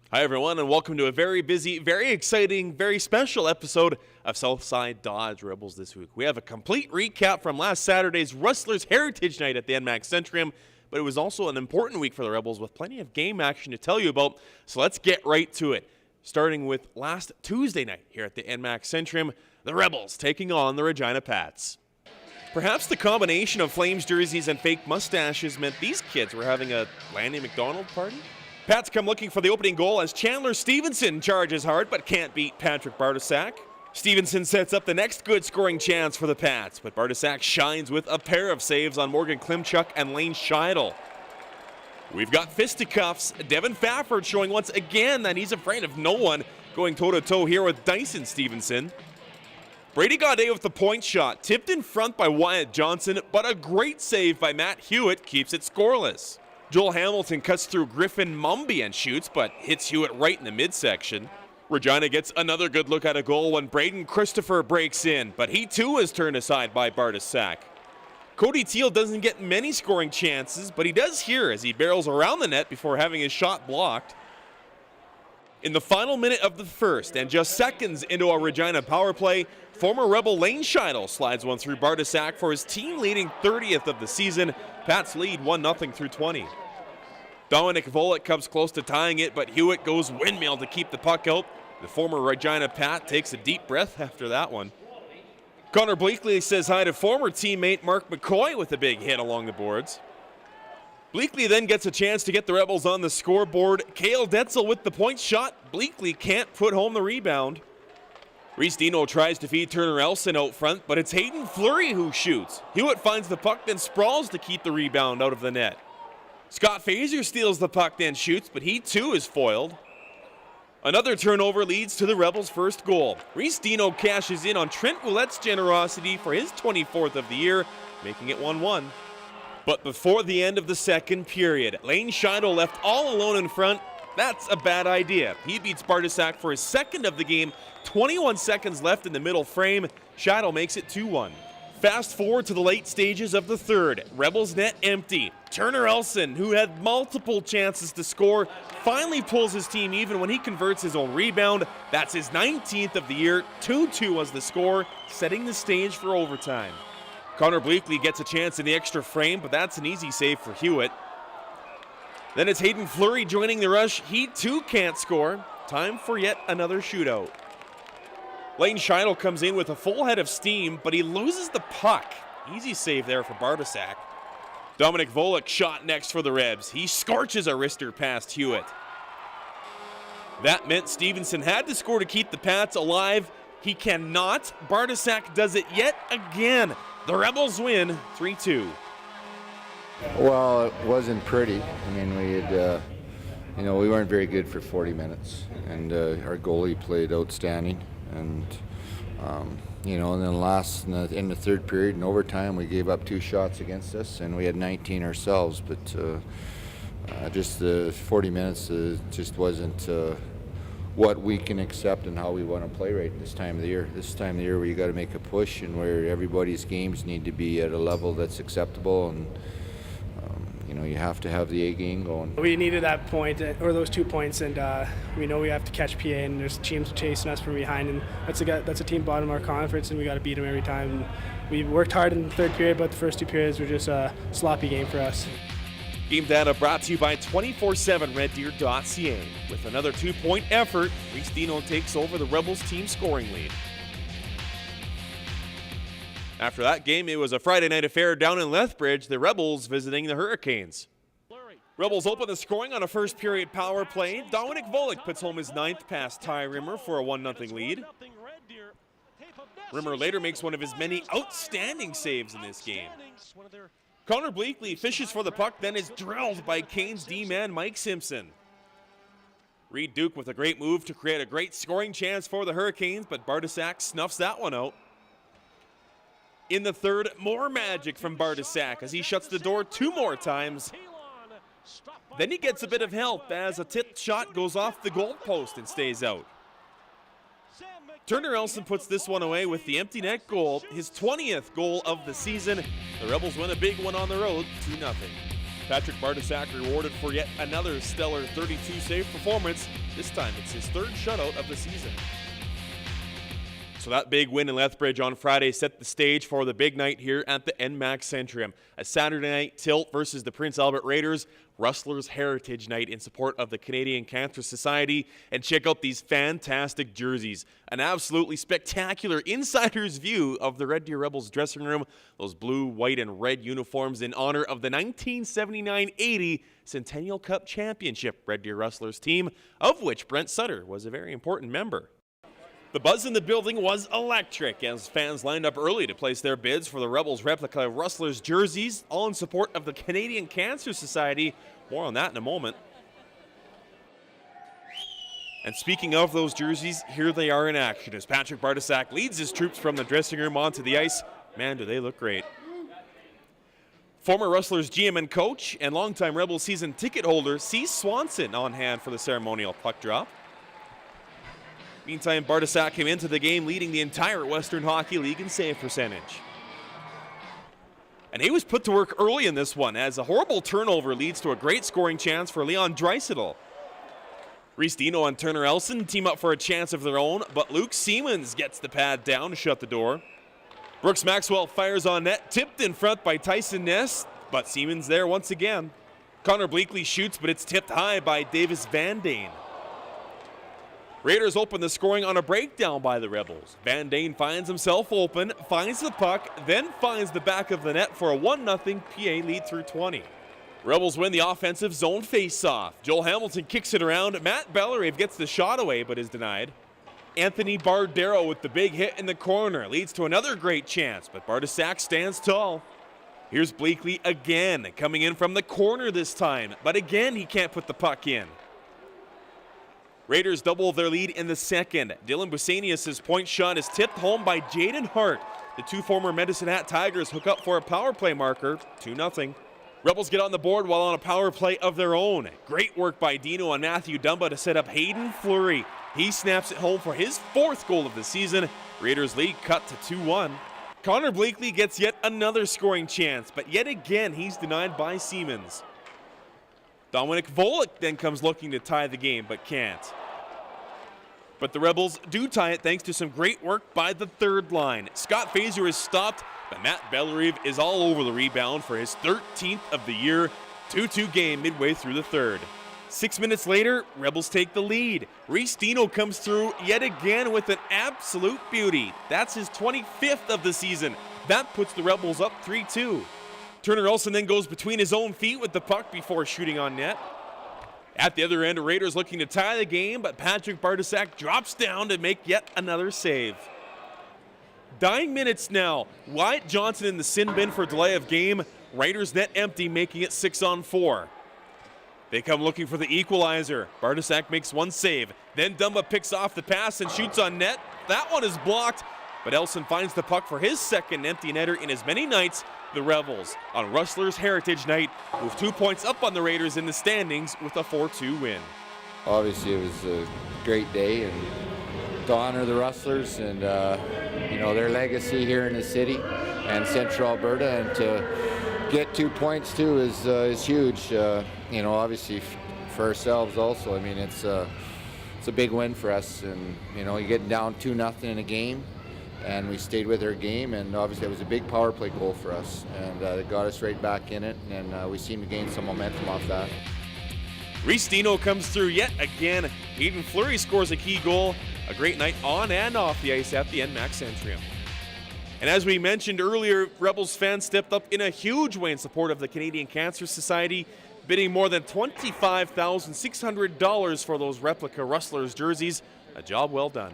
Hi, everyone, and welcome to a very busy, very exciting, very special episode of Southside Dodge Rebels this week. We have a complete recap from last Saturday's Rustlers Heritage Night at the NMAX Centrium, but it was also an important week for the Rebels with plenty of game action to tell you about, so let's get right to it. Starting with last Tuesday night here at the NMAX Centrium, the Rebels taking on the Regina Pats. Perhaps the combination of Flames jerseys and fake mustaches meant these kids were having a Lanny McDonald party? Pats come looking for the opening goal as Chandler Stevenson charges hard but can't beat Patrick Bartosak. Stevenson sets up the next good scoring chance for the Pats, but Bartosak shines with a pair of saves on Morgan Klimchuk and Lane Scheidel. We've got fisticuffs. Devin Fafford showing once again that he's afraid of no one, going toe-to-toe here with Dyson Stevenson. Brady Gaudet with the point shot, tipped in front by Wyatt Johnson, but a great save by Matt Hewitt keeps it scoreless. Joel Hamilton cuts through Griffin Mumby and shoots, but hits Hewitt right in the midsection. Regina gets another good look at a goal when Braden Christopher breaks in, but he too is turned aside by Bartosak. Cody Teal doesn't get many scoring chances, but he does here as he barrels around the net before having his shot blocked. In the final minute of the first, and just seconds into a Regina power play, former Rebel Lane Scheidel slides one through Bartosak for his team-leading 30th of the season. Pats lead 1-0 through 20. Dominic Volek comes close to tying it, but Hewitt goes windmill to keep the puck out. The former Regina Pat takes a deep breath after that one. Connor Bleakley says hi to former teammate Mark McCoy with a big hit along the boards. Bleakley then gets a chance to get the Rebels on the scoreboard. Cale Detzel with the point shot. Bleakley can't put home the rebound. Reese Dino tries to feed Turner Elson out front, but it's Hayden Fleury who shoots. Hewitt finds the puck, then sprawls to keep the rebound out of the net. Scott Fazer steals the puck, then shoots, but he too is foiled. Another turnover leads to the Rebels' first goal. Reese Dino cashes in on Trent Ouellette's generosity for his 24th of the year, making it 1-1. But before the end of the second period, Lane Scheidel left all alone in front. That's a bad idea. He beats Bartosak for his second of the game. 21 seconds left in the middle frame. Scheidel makes it 2-1. Fast forward to the late stages of the third. Rebels net empty. Turner Elson, who had multiple chances to score, finally pulls his team even when he converts his own rebound. That's his 19th of the year. 2-2 was the score, setting the stage for overtime. Connor Bleakley gets a chance in the extra frame, but that's an easy save for Hewitt. Then it's Hayden Fleury joining the rush. He too can't score. Time for yet another shootout. Lane Scheidel comes in with a full head of steam, but he loses the puck. Easy save there for Bartosak. Dominic Volek shot next for the Rebs. He scorches a wrister past Hewitt. That meant Stevenson had to score to keep the Pats alive. He cannot. Bartosak does it yet again. The Rebels win 3-2. Well, it wasn't pretty. I mean, we had, we weren't very good for 40 minutes, and our goalie played outstanding. And, and then in the third period in overtime, we gave up 2 shots against us, and we had 19 ourselves. But just the 40 minutes just wasn't what we can accept and how we want to play right this time of the year. This time of the year where you got to make a push and where everybody's games need to be at a level that's acceptable, and you have to have the A game going. We needed that point, or those 2 points, and we know we have to catch PA, and there's teams chasing us from behind, and that's a team bottom of our conference, and we got to beat them every time. And we worked hard in the third period, but the first 2 periods were just a sloppy game for us. Game data brought to you by 247reddeer.ca. With another 2-point effort, Reese Dino takes over the Rebels team scoring lead. After that game, it was a Friday night affair down in Lethbridge, the Rebels visiting the Hurricanes. Rebels open the scoring on a first period power play. Dominic Volek puts home his 9th past Ty Rimmer for a 1-0 lead. Rimmer later makes one of his many outstanding saves in this game. Connor Bleakley fishes for the puck, then is drilled by Canes D-man Mike Simpson. Reed Duke with a great move to create a great scoring chance for the Hurricanes, but Bartosak snuffs that one out. In the third, more magic from Bartosak as he shuts the door 2 more times. Then he gets a bit of help as a tipped shot goes off the goalpost and stays out. Turner Elson puts this one away with the empty net goal, his 20th goal of the season. The Rebels win a big one on the road, 2-0. Patrick Bartosak rewarded for yet another stellar 32-save performance. This time it's his third shutout of the season. So that big win in Lethbridge on Friday set the stage for the big night here at the NMAX Centrium. A Saturday night tilt versus the Prince Albert Raiders, Rustlers Heritage Night in support of the Canadian Cancer Society. And check out these fantastic jerseys. An absolutely spectacular insider's view of the Red Deer Rebels dressing room. Those blue, white, and red uniforms in honor of the 1979-80 Centennial Cup Championship Red Deer Rustlers team, of which Brent Sutter was a very important member. The buzz in the building was electric as fans lined up early to place their bids for the Rebels replica Rustlers jerseys, all in support of the Canadian Cancer Society. More on that in a moment. And speaking of those jerseys, here they are in action as Patrick Bartosak leads his troops from the dressing room onto the ice. Man, do they look great. Former Rustlers GM and coach and longtime Rebels season ticket holder C. Swanson on hand for the ceremonial puck drop. Meantime, Bartosak came into the game leading the entire Western Hockey League in save percentage. And he was put to work early in this one as a horrible turnover leads to a great scoring chance for Leon Draisaitl. Reese Dino and Turner Elson team up for a chance of their own, but Luke Siemens gets the pad down to shut the door. Brooks Maxwell fires on net, tipped in front by Tyson Ness, but Siemens there once again. Connor Bleakley shoots, but it's tipped high by Davis Van Dane. Raiders open the scoring on a breakdown by the Rebels. Van Dane finds himself open, finds the puck, then finds the back of the net for a 1-0 PA lead through 20. Rebels win the offensive zone face-off. Joel Hamilton kicks it around. Matt Bellerive gets the shot away but is denied. Anthony Bardero with the big hit in the corner leads to another great chance, but Bartosak stands tall. Here's Bleakley again, coming in from the corner this time, but again he can't put the puck in. Raiders double their lead in the second. Dylan Busanius' point shot is tipped home by Jaden Hart. The two former Medicine Hat Tigers hook up for a power play marker, 2-0. Rebels get on the board while on a power play of their own. Great work by Dino and Matthew Dumba to set up Hayden Fleury. He snaps it home for his fourth goal of the season. Raiders lead cut to 2-1. Connor Bleakley gets yet another scoring chance, but yet again he's denied by Siemens. Dominic Volek then comes looking to tie the game, but can't. But the Rebels do tie it thanks to some great work by the third line. Scott Fazer is stopped, but Matt Bellerive is all over the rebound for his 13th of the year. 2-2 game midway through the third. 6 minutes later, Rebels take the lead. Reese Dino comes through yet again with an absolute beauty. That's his 25th of the season. That puts the Rebels up 3-2. Turner Olsen then goes between his own feet with the puck before shooting on net. At the other end, Raiders looking to tie the game, but Patrick Bartosak drops down to make yet another save. Dying minutes now. Wyatt Johnson in the sin bin for delay of game. Raiders net empty, making it 6-on-4. They come looking for the equalizer. Bartosak makes one save. Then Dumba picks off the pass and shoots on net. That one is blocked, but Elson finds the puck for his second empty netter in as many nights. The Rebels on Rustlers Heritage Night move 2 points up on the Raiders in the standings with a 4-2 win. Obviously, it was a great day and to honor the Rustlers and their legacy here in the city and Central Alberta, and to get 2 points too is huge. Obviously for ourselves also. I mean, it's a big win for us, and you're getting down 2-0 in a game. And we stayed with our game, and obviously it was a big power play goal for us, and it got us right back in it, and we seem to gain some momentum off that. Reese Dino comes through yet again. Hayden Fleury scores a key goal. A great night on and off the ice at the NMAX Centrium. And as we mentioned earlier, Rebels fans stepped up in a huge way in support of the Canadian Cancer Society, bidding more than $25,600 for those replica Rustlers jerseys. A job well done.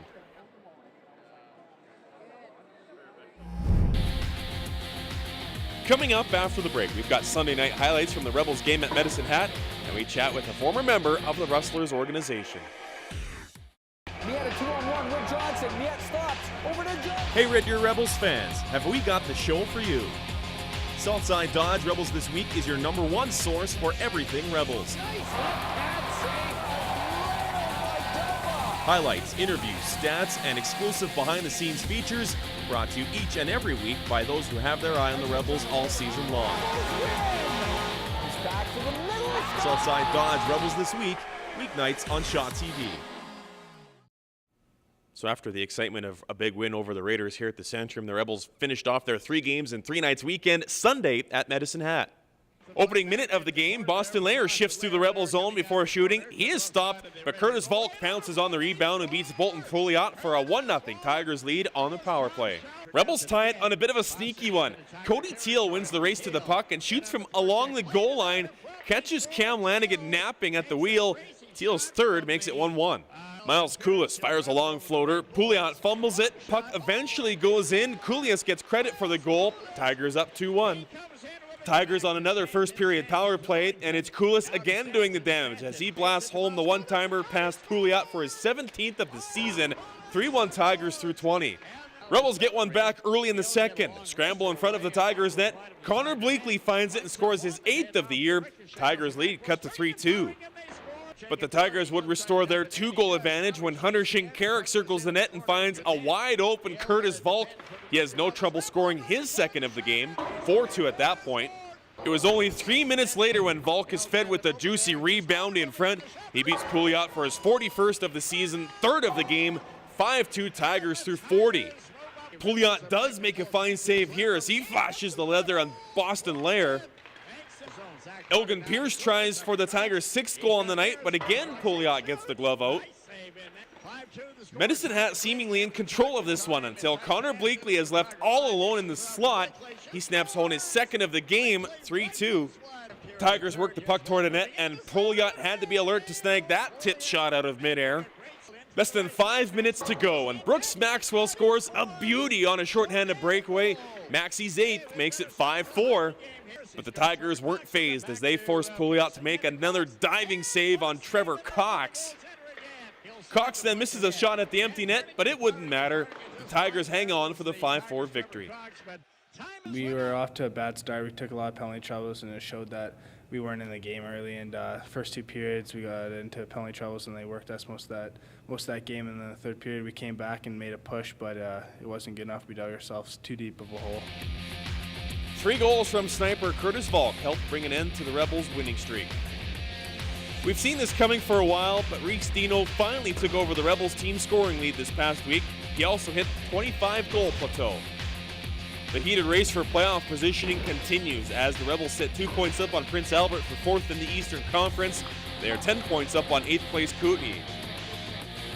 Coming up after the break, we've got Sunday night highlights from the Rebels game at Medicine Hat, and we chat with a former member of the Rustlers organization. Miette a 2-on-1 with Johnson. Miette stops. Over to Johnson. Hey Red Deer Rebels fans, have we got the show for you? Southside Dodge Rebels This Week is your #1 source for everything Rebels. Nice pad save. Highlights, interviews, stats, and exclusive behind-the-scenes features brought to you each and every week by those who have their eye on the Rebels all season long. He's back Southside Dodge Rebels this week, weeknights on Shaw TV. So after the excitement of a big win over the Raiders here at the Centrum, the Rebels finished off their 3 games and 3 nights weekend Sunday at Medicine Hat. Opening minute of the game, Boston Layer shifts through the Rebel zone before shooting. He is stopped, but Curtis Volk pounces on the rebound and beats Bolton Pouliot for a 1-0 Tigers lead on the power play. Rebels tie it on a bit of a sneaky one. Cody Teal wins the race to the puck and shoots from along the goal line, catches Cam Lanigan napping at the wheel. Teal's third makes it 1-1. Miles Koulis fires a long floater. Pouliot fumbles it. Puck eventually goes in. Koulis gets credit for the goal. Tigers up 2-1. Tigers on another first period power play, and it's Koulis again doing the damage as he blasts home the one-timer past Pouliot for his 17th of the season. 3-1 Tigers through 20. Rebels get one back early in the second. Scramble in front of the Tigers net. Connor Bleakley finds it and scores his 8th of the year. Tigers lead cut to 3-2. But the Tigers would restore their 2-goal advantage when Hunter Shinkarik circles the net and finds a wide-open Curtis Volk. He has no trouble scoring his 2nd of the game, 4-2 at that point. It was only 3 minutes later when Volk is fed with a juicy rebound in front. He beats Pouliot for his 41st of the season, 3rd of the game, 5-2 Tigers through 40. Pouliot does make a fine save here as he flashes the leather on Boston Layer. Elgin Pierce tries for the Tigers' 6th goal on the night, but again Pouliot gets the glove out. Medicine Hat seemingly in control of this one until Connor Bleakley is left all alone in the slot. He snaps home his 2nd of the game, 3-2. Tigers work the puck toward the net, and Pouliot had to be alert to snag that tip shot out of midair. Less than 5 minutes to go, and Brooks Maxwell scores a beauty on a shorthanded breakaway. Maxey's 8th makes it 5-4. But the Tigers weren't phased as they forced Pouliot to make another diving save on Trevor Cox. Cox then misses a shot at the empty net, but it wouldn't matter. The Tigers hang on for the 5-4 victory. We were off to a bad start. We took a lot of penalty troubles, and it showed that we weren't in the game early. And first 2 periods, we got into penalty troubles, and they worked us most of that game. And then the 3rd period, we came back and made a push, but it wasn't good enough. We dug ourselves too deep of a hole. 3 goals from sniper Curtis Volk helped bring an end to the Rebels' winning streak. We've seen this coming for a while, but Reese Dino finally took over the Rebels' team scoring lead this past week. He also hit the 25-goal plateau. The heated race for playoff positioning continues as the Rebels sit 2 points up on Prince Albert for 4th in the Eastern Conference. They are 10 points up on 8th place Kootenay.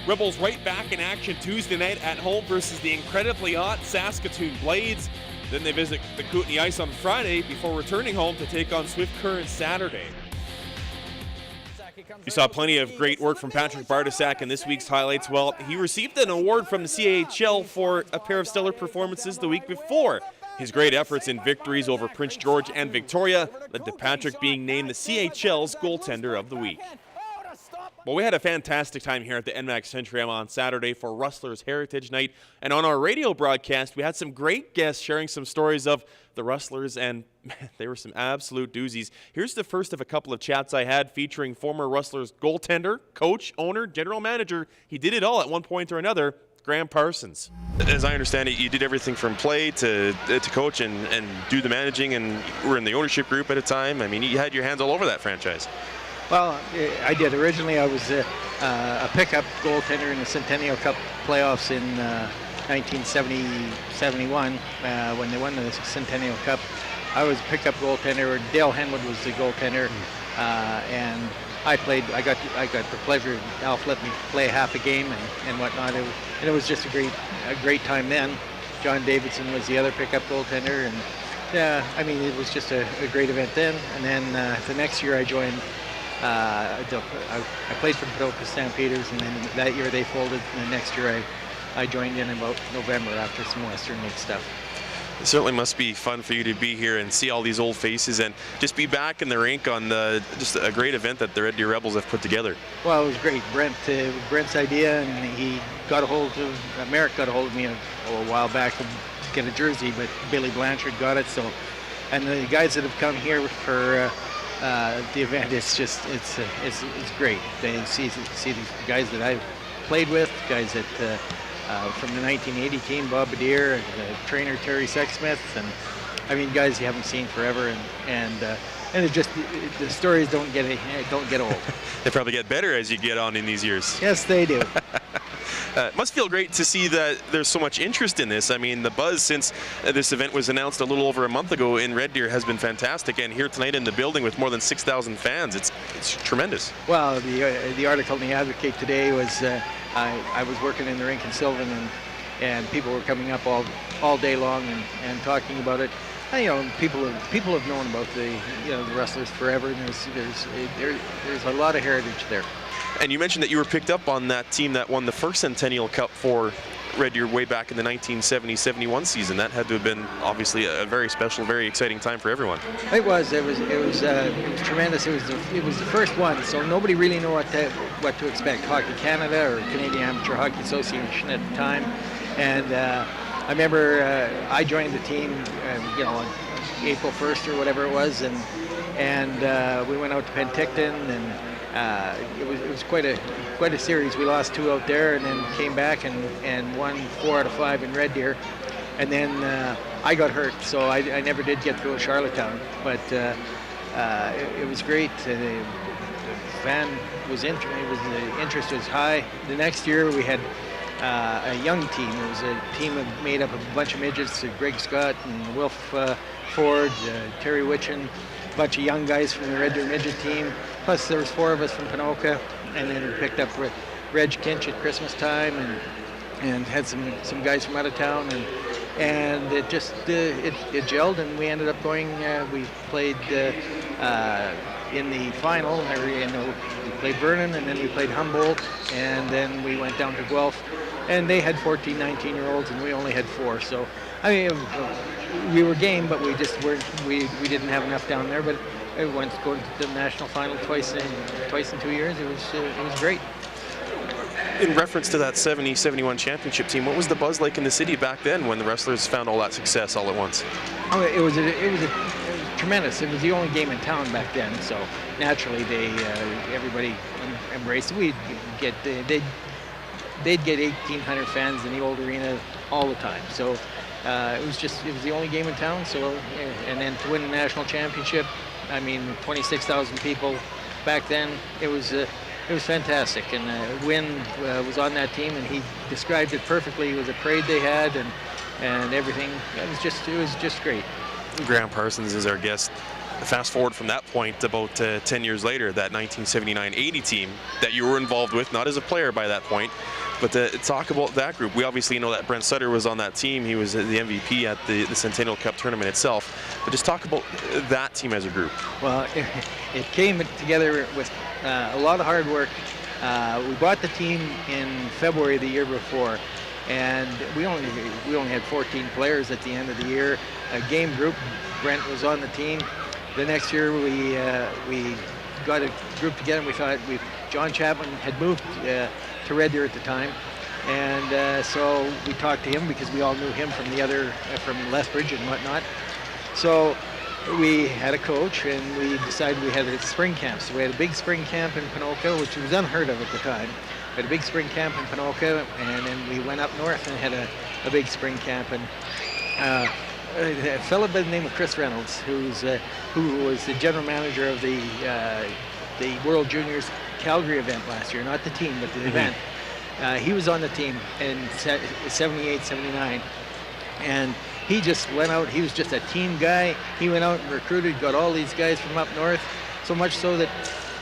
Rebels right back in action Tuesday night at home versus the incredibly hot Saskatoon Blades. Then they visit the Kootenay Ice on Friday before returning home to take on Swift Current Saturday. You saw plenty of great work from Patrick Bartosak in this week's highlights. Well, he received an award from the CHL for a pair of stellar performances the week before. His great efforts in victories over Prince George and Victoria led to Patrick being named the CHL's goaltender of the week. Well, we had a fantastic time here at the NMAX Centrum on Saturday for Rustlers Heritage Night. And on our radio broadcast, we had some great guests sharing some stories of the Rustlers, and man, they were some absolute doozies. Here's the first of a couple of chats I had featuring former Rustlers goaltender, coach, owner, general manager. He did it all at one point or another, Graham Parsons. As I understand it, you did everything from play to coach and do the managing, and you were in the ownership group at a time. I mean, you had your hands all over that franchise. Well, I did. Originally, I was a pickup goaltender in the Centennial Cup playoffs in 1970-71 when they won the Centennial Cup. I was a pickup goaltender. Dale Henwood was the goaltender, and I played. I got the pleasure. Alf let me play half a game and whatnot. And it was just a great time then. John Davidson was the other pickup goaltender, and I mean, it was just a great event then. And then the next year, I joined. I played for Padoka Stampeders, and then that year they folded, and the next year I joined in about November after some Western League stuff. It certainly must be fun for you to be here and see all these old faces and just be back in the rink on just a great event that the Red Deer Rebels have put together. Well, it was great. Brent's idea, and he got a hold of, Merrick got a hold of me a while back to get a jersey, but Billy Blanchard got it. So, and the guys that have come here for the event, it's great. They see these guys that I've played with, guys that from the 1980 team, Bob Badere, and trainer Terry Sexsmith, and I mean guys you haven't seen forever, and and it just the stories don't get old. They probably get better as you get on in these years. Yes, they do. It must feel great to see that there's so much interest in this. I mean, the buzz since this event was announced a little over a month ago in Red Deer has been fantastic, and here tonight in the building with more than 6,000 fans, it's tremendous. Well, the article in the Advocate today was I was working in the rink in Sylvan, and people were coming up all day long and talking about it. And, people have known about the Rustlers forever, and there's a lot of heritage there. And you mentioned that you were picked up on that team that won the first Centennial Cup for Red Deer way back in the 1970-71 season. That had to have been obviously a very special, very exciting time for everyone. It was tremendous. It was the first one, so nobody really knew what to expect. Hockey Canada or Canadian Amateur Hockey Association at the time, and I remember I joined the team, on April 1st or whatever it was, and we went out to Penticton, and it was quite a series. We lost 2 out there, and then came back and won 4 out of 5 in Red Deer, and then I got hurt, so I never did get to go to Charlottetown, but it was great. The fan was the interest was high. The next year we had a young team. It was a team made up of a bunch of midgets, Greg Scott and Wilf Ford, Terry Witchin, a bunch of young guys from the Red Deer midget team. Plus there was 4 of us from Panoka, and then we picked up Reg Kinch at Christmas time, and had some guys from out of town, and it just it gelled, and we ended up going. We played in the final. We played Vernon, and then we played Humboldt, and then we went down to Guelph, and they had 14, 19-year-olds, and we only had 4. So, I mean, we were game, but we just weren't. We didn't have enough down there. But once going to the national final twice in 2 years, it was great. In reference to that 70-71 championship team, what was the buzz like in the city back then when the Rustlers found all that success all at once? Oh, it was tremendous. It was the only game in town back then, so naturally everybody embraced it. They'd get 1,800 fans in the old arena all the time. So it was the only game in town. So and then to win the national championship, I mean 26,000 people back then. It was fantastic, and Wynn was on that team, and he described it perfectly. It was a parade they had, and everything. It was just great. Graham Parsons is our guest. Fast forward from that point about 10 years later, that 1979-80 team that you were involved with, not as a player by that point, but talk about that group. We obviously know that Brent Sutter was on that team. He was the MVP at the Centennial Cup tournament itself. But just talk about that team as a group. Well, it came together with a lot of hard work. We bought the team in February the year before, and we only had 14 players at the end of the year. A game group. Brent was on the team. The next year we got a group together, and we thought John Chapman had moved to Red Deer at the time, and so we talked to him because we all knew him from from Lethbridge and whatnot. So we had a coach, and we decided we had a spring camp. So we had a big spring camp in Panoka, which was unheard of at the time. We had a big spring camp in Panoka, and then we went up north and had a big spring camp. And a fellow by the name of Chris Reynolds, who was the general manager of the World Juniors Calgary event last year, not the team, but the event. He was on the team in 78, 79, and he just went out. He was just a team guy. He went out and recruited, got all these guys from up north, so much so that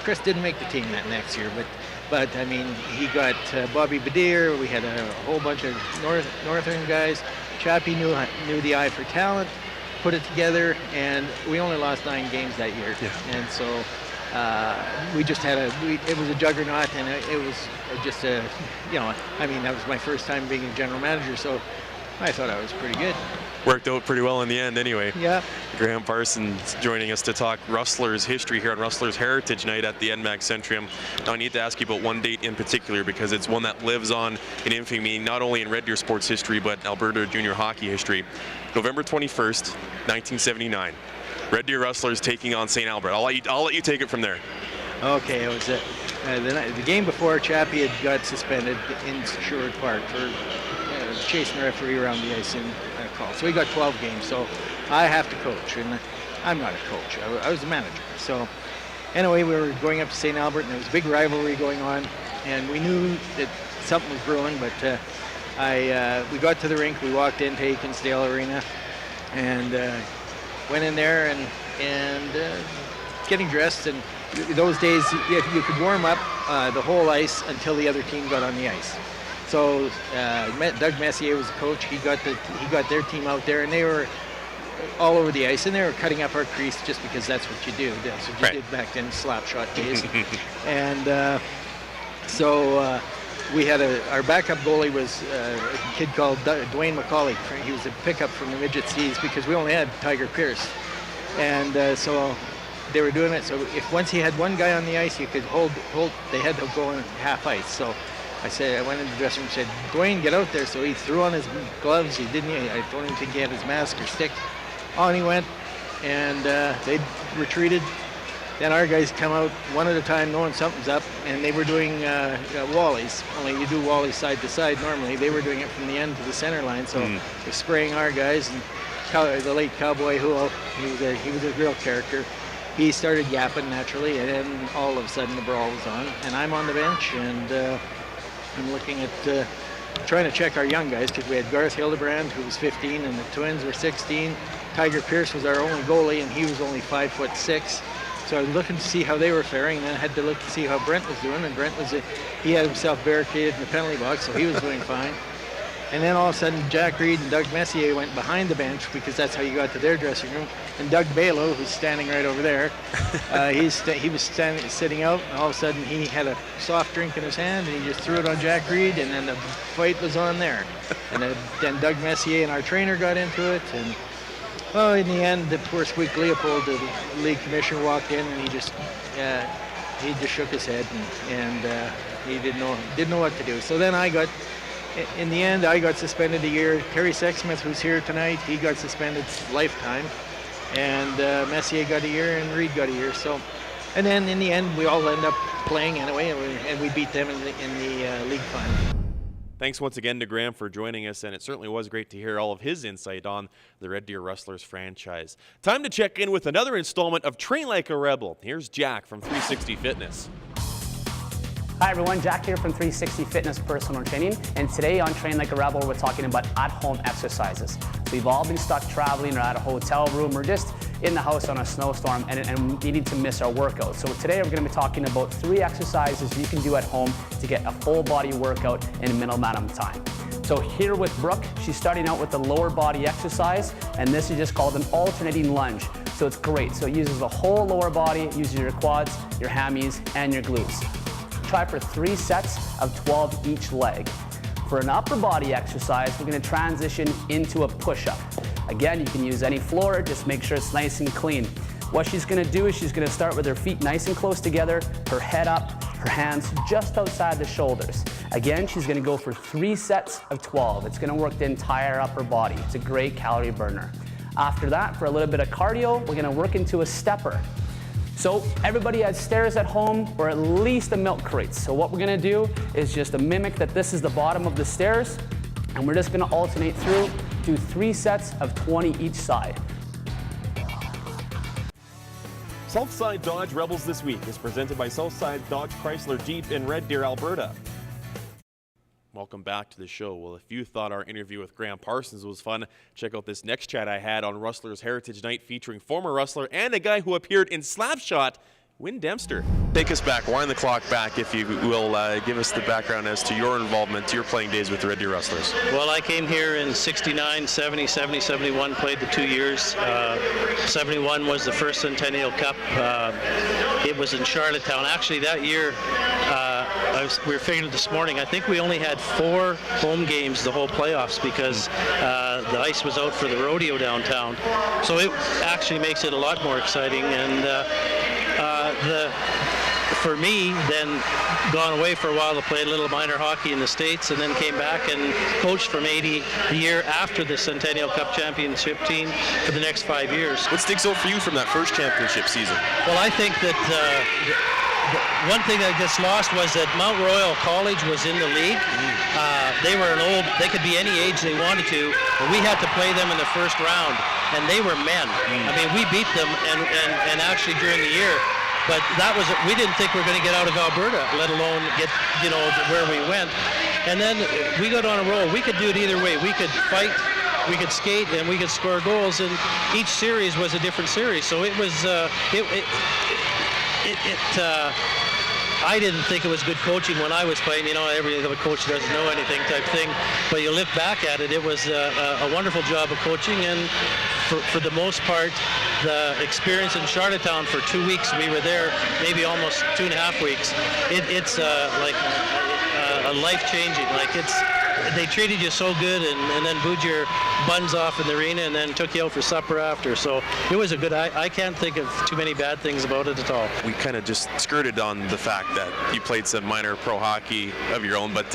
Chris didn't make the team that next year. But I mean, he got Bobby Badir. We had a whole bunch of northern guys. Chappie knew the eye for talent, put it together, and we only lost 9 games that year. Yeah. And so we just had it was a juggernaut, and it was just I mean, that was my first time being a general manager, so I thought I was pretty good. Worked out pretty well in the end anyway. Yeah. Graham Parsons joining us to talk Rustlers history here on Rustlers Heritage Night at the NMAC Centrium. Now I need to ask you about one date in particular, because it's one that lives on in infamy, not only in Red Deer sports history, but Alberta junior hockey history. November 21st, 1979. Red Deer Rustlers taking on St. Albert. I'll let you take it from there. Okay, it was the game before. Chappie had got suspended in Sherwood Park for chasing the referee around the ice in a call. So he got 12 games. So I have to coach, and I'm not a coach. I was a manager. So anyway, we were going up to St. Albert, and there was a big rivalry going on, and we knew that something was brewing. But we got to the rink. We walked into Aikinsdale Arena, and went in there and getting dressed. And those days, you could warm up the whole ice until the other team got on the ice. So Doug Messier was the coach. He got their team out there, and they were all over the ice, and they were cutting up our crease just because that's what you do. That's what you did back then, slap shot days. And so we had our backup goalie was a kid called Dwayne McCauley. He was a pickup from the midget C's because we only had Tiger Pierce. And so they were doing it. So if once he had one guy on the ice, you could hold. They had to go in half ice. So I went in the dressing room and said, Dwayne, get out there. So he threw on his gloves. I don't even think he had his mask or stick. On he went, and they retreated. Then our guys come out one at a time, knowing something's up, and they were doing wallies. Only you do wallies side to side normally. They were doing it from the end to the center line. So they're spraying our guys. And the late Cowboy Huel, he was a real character. He started yapping naturally, and then all of a sudden the brawl was on. And I'm on the bench, and I'm looking at trying to check our young guys, because we had Garth Hildebrand, who was 15, and the twins were 16. Tiger Pierce was our only goalie, and he was only 5'6". So I was looking to see how they were faring, and then I had to look to see how Brent was doing. And Brent he had himself barricaded in the penalty box, so he was doing fine. And then all of a sudden, Jack Reed and Doug Messier went behind the bench, because that's how you got to their dressing room. And Doug Balo, who's standing right over there, he was sitting out, and all of a sudden he had a soft drink in his hand, and he just threw it on Jack Reed, and then the fight was on there. And then Doug Messier and our trainer got into it, and well, in the end, the poor Squeak Leopold, the league commissioner, walked in, and he just shook his head, and he didn't know what to do. So then in the end, I got suspended a year. Terry Sexsmith, who's here tonight, he got suspended lifetime, and Messier got a year, and Reed got a year. So, and then in the end, we all end up playing anyway, and we beat them in the league final. Thanks once again to Graham for joining us, and it certainly was great to hear all of his insight on the Red Deer Rustlers franchise. Time to check in with another installment of Train Like a Rebel. Here's Jack from 360 Fitness. Hi everyone, Jack here from 360 Fitness Personal Training, and today on Train Like a Rebel we're talking about at-home exercises. So we've all been stuck traveling or at a hotel room or just in the house on a snowstorm and needing to miss our workout. So today we're going to be talking about 3 exercises you can do at home to get a full body workout in a minimal amount of time. So here with Brooke, she's starting out with the lower body exercise, and this is just called an alternating lunge. So it's great. So it uses the whole lower body, it uses your quads, your hammies, and your glutes. Try for 3 sets of 12 each leg. For an upper body exercise, we're going to transition into a push-up. Again, you can use any floor, just make sure it's nice and clean. What she's going to do is she's going to start with her feet nice and close together, her head up, her hands just outside the shoulders. Again, she's going to go for 3 sets of 12. It's going to work the entire upper body. It's a great calorie burner. After that, for a little bit of cardio, we're going to work into a stepper. So everybody has stairs at home, or at least a milk crate. So what we're gonna do is just mimic that this is the bottom of the stairs, and we're just gonna alternate through, do 3 sets of 20 each side. Southside Dodge Rebels This Week is presented by Southside Dodge Chrysler Jeep in Red Deer, Alberta. Welcome back to the show. Well, if you thought our interview with Graham Parsons was fun, check out this next chat I had on Rustlers Heritage Night featuring former Rustler and a guy who appeared in Slapshot, Win Dempster. Take us back, wind the clock back, if you will. Give us the background as to your involvement, your playing days with the Red Deer Rustlers. Well, I came here in 69, 70, 70, 71, played the 2 years. 71 was the first Centennial Cup. It was in Charlottetown. Actually, that year, we were figuring this morning, I think we only had 4 home games the whole playoffs because the ice was out for the rodeo downtown. So it actually makes it a lot more exciting. And for me, then gone away for a while to play a little minor hockey in the States, and then came back and coached from 80 the year after the Centennial Cup championship team for the next 5 years. What sticks out for you from that first championship season? Well, I think that one thing that gets lost was that Mount Royal College was in the league. They were they could be any age they wanted to, but we had to play them in the first round, and they were men. I mean, we beat them, and actually during the year, but we didn't think we were going to get out of Alberta, let alone get, where we went. And then we got on a roll. We could do it either way. We could fight, we could skate, and we could score goals, and each series was a different series. So it was, I didn't think it was good coaching when I was playing. Every other coach doesn't know anything type thing. But you look back at it, it was a wonderful job of coaching, and for the most part, the experience in Charlottetown for 2 weeks we were there, maybe almost 2.5 weeks. It's like a life-changing. They treated you so good, and then booed your buns off in the arena, and then took you out for supper after. So it was a good. I can't think of too many bad things about it at all. We kind of just skirted on the fact that you played some minor pro hockey of your own, but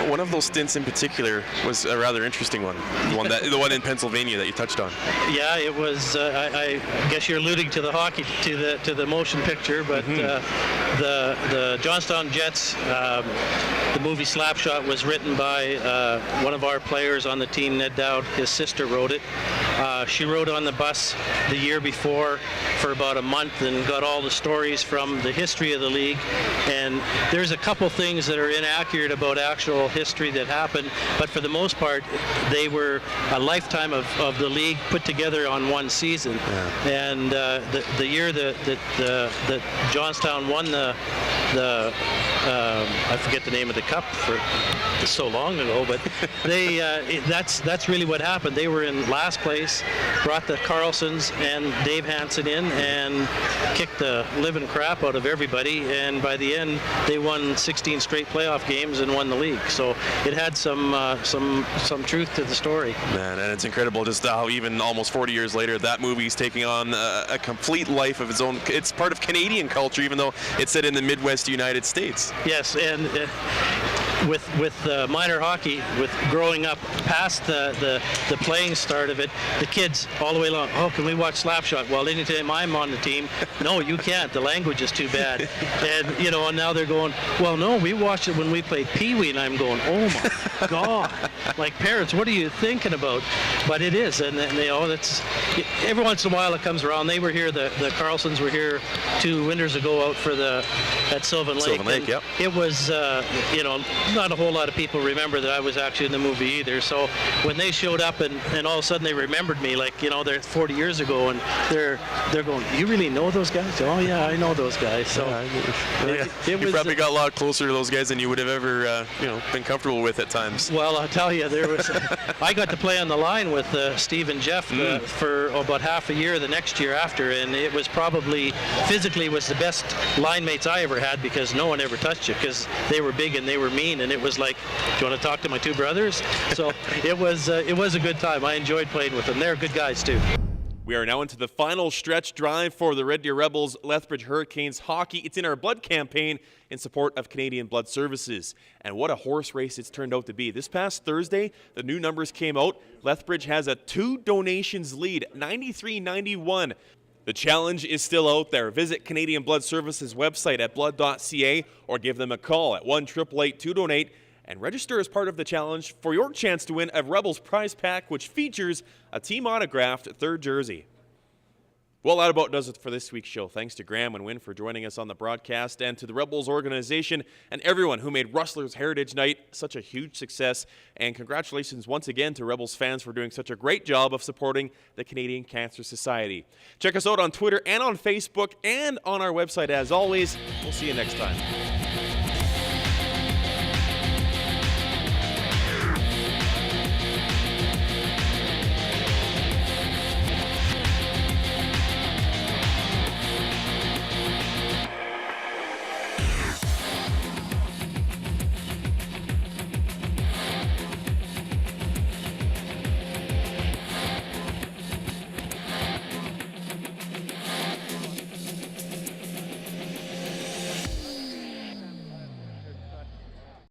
one of those stints in particular was a rather interesting one. The one in Pennsylvania that you touched on. Yeah, it was. I guess you're alluding to the hockey, to the motion picture, but the Johnstown Jets, the movie Slapshot was written by one of our players on the team, Ned Dowd. His sister wrote it. She rode on the bus the year before for about a month and got all the stories from the history of the league. And there's a couple things that are inaccurate about actual history that happened, but for the most part, they were a lifetime of the league put together on one season. Yeah. And the year that Johnstown won the I forget the name of the cup for so long ago, but that's really what happened. They were in last place, brought the Carlsons and Dave Hansen in and kicked the living crap out of everybody, and by the end they won 16 straight playoff games and won the league. So it had some truth to the story. Man, and it's incredible just how even almost 40 years later that movie's taking on a complete life of its own. It's part of Canadian culture, even though it's set in the Midwest United States. Yes, and with minor hockey, with growing up past the playing start of it, the kids all the way along, oh, can we watch Slapshot? Well, anytime I'm on the team, no, you can't. The language is too bad. And, and now they're going, well, no, we watched it when we played Pee Wee, and I'm going, oh my God. Like, parents, what are you thinking about? But it is, and that's, every once in a while it comes around. They were here, the Carlsons were here 2 winters ago out at Sylvan Lake. Sylvan Lake, yep. It was, not a whole lot of people remember that I was actually in the movie either. So when they showed up and all of a sudden they remembered me, like, they're 40 years ago, and they're going, you really know those guys? Oh yeah, I know those guys. So you probably got a lot closer to those guys than you would have ever been comfortable with at times. Well, I'll tell you, there was I got to play on the line with Steve and Jeff for about half a year the next year after, and it was probably physically was the best line mates I ever had, because no one ever touched you, because they were big and they were mean, and it was like, do you want to talk to my 2 brothers? So it was a good time. I enjoyed playing with them. They're good guys too. We are now into the final stretch drive for the Red Deer Rebels Lethbridge Hurricanes hockey. It's in our blood campaign in support of Canadian Blood Services. And what a horse race it's turned out to be. This past Thursday, the new numbers came out. Lethbridge has a 2 donations lead, 93-91. The challenge is still out there. Visit Canadian Blood Services website at blood.ca or give them a call at 1-888-2DONATE and register as part of the challenge for your chance to win a Rebels prize pack, which features a team autographed 3rd jersey. Well, that about does it for this week's show. Thanks to Graham and Wynn for joining us on the broadcast, and to the Rebels organization and everyone who made Rustlers Heritage Night such a huge success. And congratulations once again to Rebels fans for doing such a great job of supporting the Canadian Cancer Society. Check us out on Twitter and on Facebook and on our website as always. We'll see you next time.